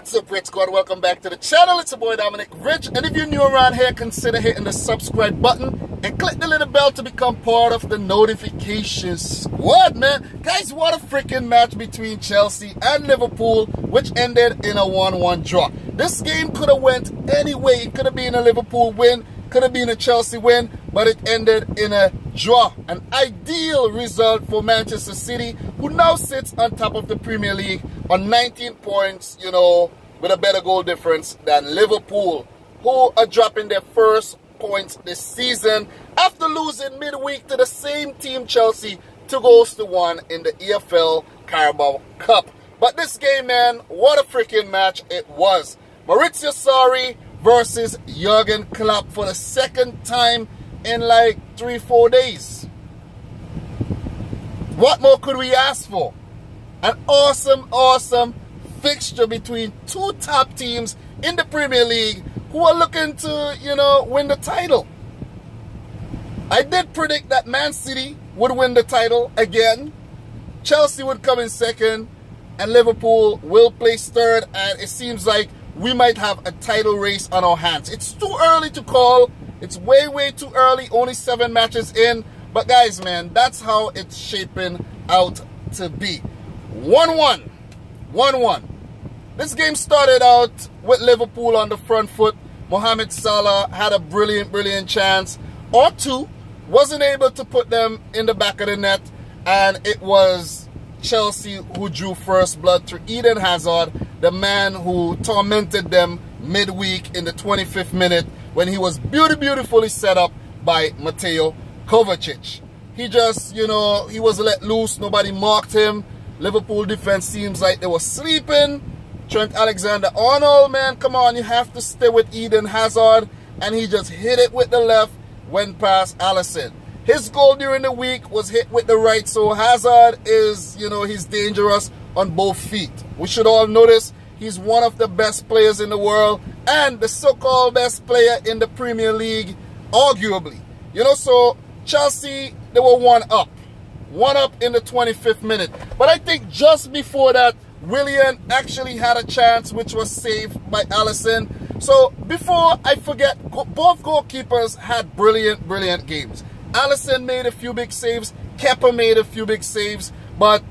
What's up, Red Squad? Welcome back to the channel. It's your boy Dominic Rich, and if you're new around here, consider hitting the subscribe button and click the little bell to become part of the notification squad, man. Guys, what a freaking match between Chelsea and Liverpool, which ended in a 1-1 draw. This game could have went any way. It could have been a Liverpool win, could have been a Chelsea win, but it ended in a draw. An ideal result for Manchester City, who now sits on top of the Premier League on 19 points, with a better goal difference than Liverpool, who are dropping their first points this season after losing midweek to the same team, Chelsea, 2-1 in the EFL Carabao Cup. But this game, man, what a freaking match it was. Maurizio Sarri versus Jurgen Klopp for the second time in like 3-4 days. What more could we ask for? An awesome fixture between two top teams in the Premier League who are looking to, win the title. I did predict that Man City would win the title again. Chelsea would come in second, and Liverpool will place third, and it seems like we might have a title race on our hands. It's too early to call. It's way too early, only 7 matches in. But guys, man, that's how it's shaping out to be. 1-1. This game started out with Liverpool on the front foot. Mohamed Salah had a brilliant chance or two. Wasn't able to put them in the back of the net. And it was Chelsea who drew first blood through Eden Hazard, the man who tormented them midweek in the 25th minute when he was beautifully set up by Mateo Kovacic. He just, he was let loose. Nobody marked him. Liverpool defense seems like they were sleeping. Trent Alexander-Arnold, man, come on, you have to stay with Eden Hazard. And he just hit it with the left, went past Alisson. His goal during the week was hit with the right, so Hazard is, he's dangerous on both feet. We should all notice he's one of the best players in the world and the so-called best player in the Premier League, arguably. So Chelsea, they were one up in the 25th minute. But I think just before that, Willian actually had a chance, which was saved by Alisson. So before I forget, both goalkeepers had brilliant games. Alisson made a few big saves. Kepa made a few big saves. But,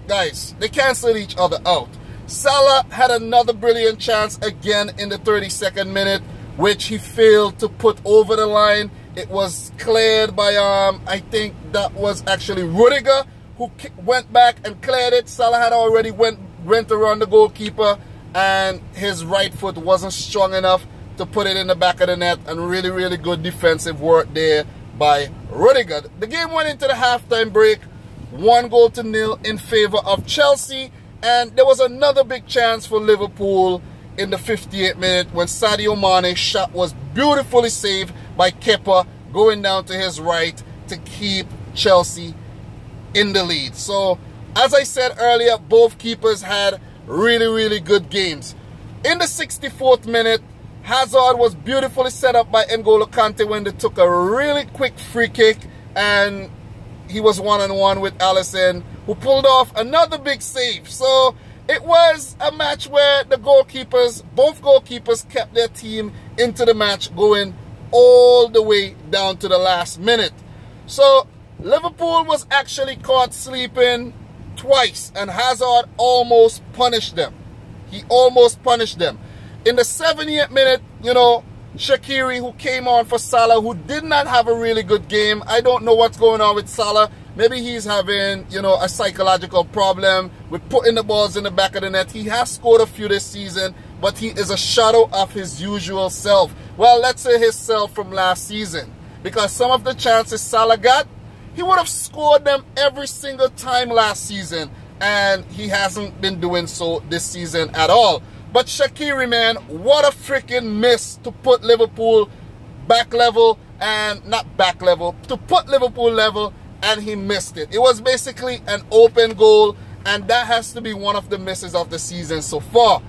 guys, they canceled each other out. Salah had another brilliant chance again in the 32nd minute, which he failed to put over the line. It was cleared by, I think that was actually Rudiger, who went back and cleared it. Salah had already went around the goalkeeper, and his right foot wasn't strong enough to put it in the back of the net, and really good defensive work there by Rudiger. The game went into the halftime break, 1-0 in favor of Chelsea, and there was another big chance for Liverpool in the 58th minute when Sadio Mane's shot was beautifully saved by Kepa, going down to his right to keep Chelsea in the lead. So, as I said earlier, both keepers had really good games. In the 64th minute, Hazard was beautifully set up by N'Golo Kante when they took a really quick free kick, and he was one-on-one with Alisson, who pulled off another big save. So it was a match where both goalkeepers kept their team into the match, going all the way down to the last minute. So Liverpool was actually caught sleeping twice, and Hazard almost punished them. He almost punished them. In the 70th minute, Shaqiri, who came on for Salah, who did not have a really good game. I don't know what's going on with Salah. Maybe he's having, a psychological problem with putting the balls in the back of the net. He has scored a few this season, but he is a shadow of his usual self. Well, let's say his self from last season. Because some of the chances Salah got, he would have scored them every single time last season. And he hasn't been doing so this season at all. But Shaqiri, man, what a freaking miss to put Liverpool back level, and not back level, to put Liverpool level, and he missed it. It was basically an open goal, and that has to be one of the misses of the season so far.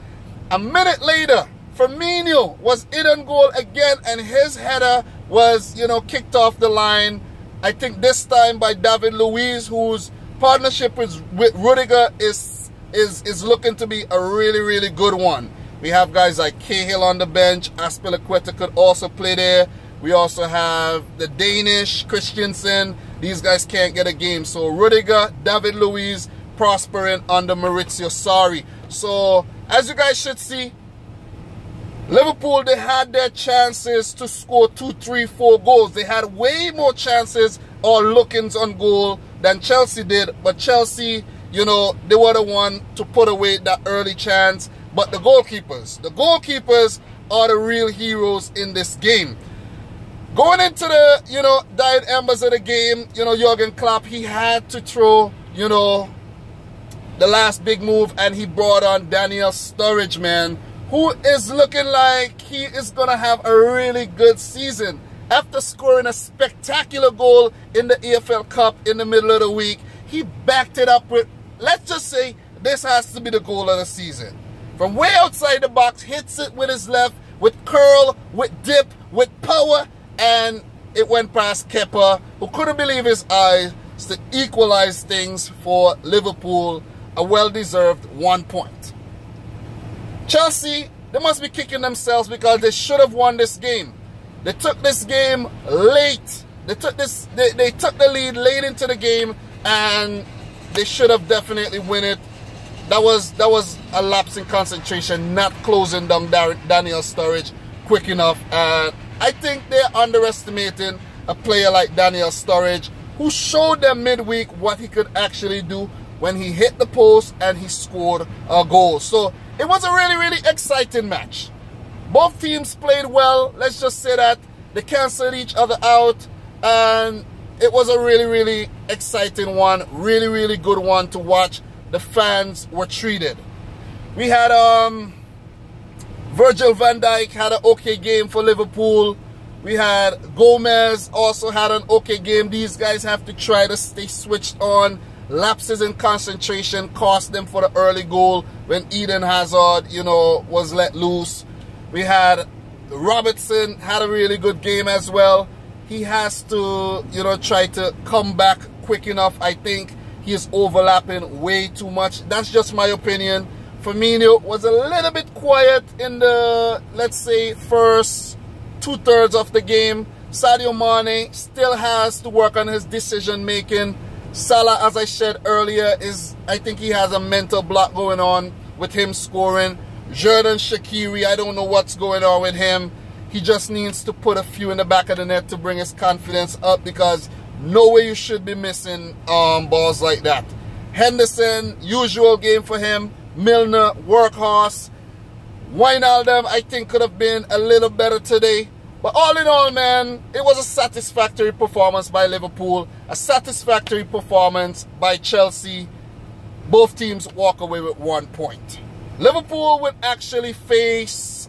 A minute later, Firmino was in on goal again, and his header was, kicked off the line. I think this time by David Luiz, whose partnership with Rudiger is is looking to be a really, really good one. We have guys like Cahill on the bench. Aspilicueta could also play there. We also have the Danish, Christensen. These guys can't get a game. So Rudiger, David Luiz, prospering under Maurizio Sarri. So as you guys should see, Liverpool, they had their chances to score 2, 3, 4 goals. They had way more chances or lookings on goal than Chelsea did. But Chelsea, you know, they were the one to put away that early chance. But the goalkeepers are the real heroes in this game. Going into the, you know, dying embers of the game, you know, Jurgen Klopp, he had to throw, you know, the last big move, and he brought on Daniel Sturridge, man, who is looking like he is going to have a really good season. After scoring a spectacular goal in the EFL Cup in the middle of the week, he backed it up with, let's just say, this has to be the goal of the season. From way outside the box, hits it with his left, with curl, with dip, with power, and it went past Kepa, who couldn't believe his eyes, to equalize things for Liverpool, a well-deserved 1 point. Chelsea, they must be kicking themselves because they should have won this game. They took this game late. They took the lead late into the game, and they should have definitely won it. That was a lapse in concentration, not closing down Daniel Sturridge quick enough. And I think they're underestimating a player like Daniel Sturridge, who showed them midweek what he could actually do when he hit the post and he scored a goal. So it was a really, really exciting match. Both teams played well. Let's just say that they canceled each other out, and it was a really, really exciting one. Really, really good one to watch. The fans were treated. We had Virgil van Dijk had an okay game for Liverpool. We had Gomez also had an okay game. These guys have to try to stay switched on. Lapses in concentration cost them for the early goal when Eden Hazard, you know, was let loose. We had Robertson had a really good game as well. He has to, you know, try to come back quick enough. I think he is overlapping way too much. That's just my opinion. Firmino was a little bit quiet in the, let's say, first 2/3 of the game. Sadio Mane still has to work on his decision making. Salah, as I said earlier, I think he has a mental block going on with him scoring. Xherdan Shaqiri, I don't know what's going on with him. He just needs to put a few in the back of the net to bring his confidence up, because no way you should be missing balls like that. Henderson, usual game for him. Milner, workhorse. Wijnaldum, I think, could have been a little better today. But all in all, man, it was a satisfactory performance by Liverpool. A satisfactory performance by Chelsea. Both teams walk away with 1 point. Liverpool would actually face,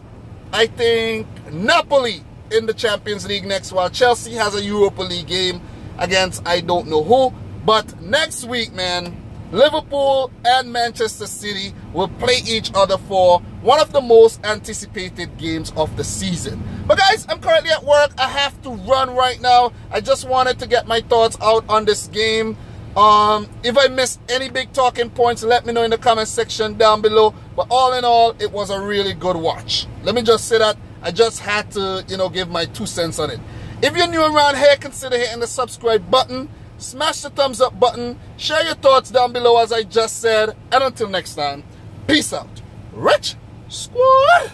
I think, Napoli in the Champions League next, while Chelsea has a Europa League game against I don't know who. But next week, man, Liverpool and Manchester City will play each other for one of the most anticipated games of the season. But guys, I'm currently at work. I have to run right now. I just wanted to get my thoughts out on this game. If I missed any big talking points, let me know in the comment section down below. But all in all, it was a really good watch. Let me just say that I just had to, you know, give my 2 cents on it. If you're new around here, consider hitting the subscribe button. Smash the thumbs up button. Share your thoughts down below, as I just said. And until next time, peace out. Rich Squad!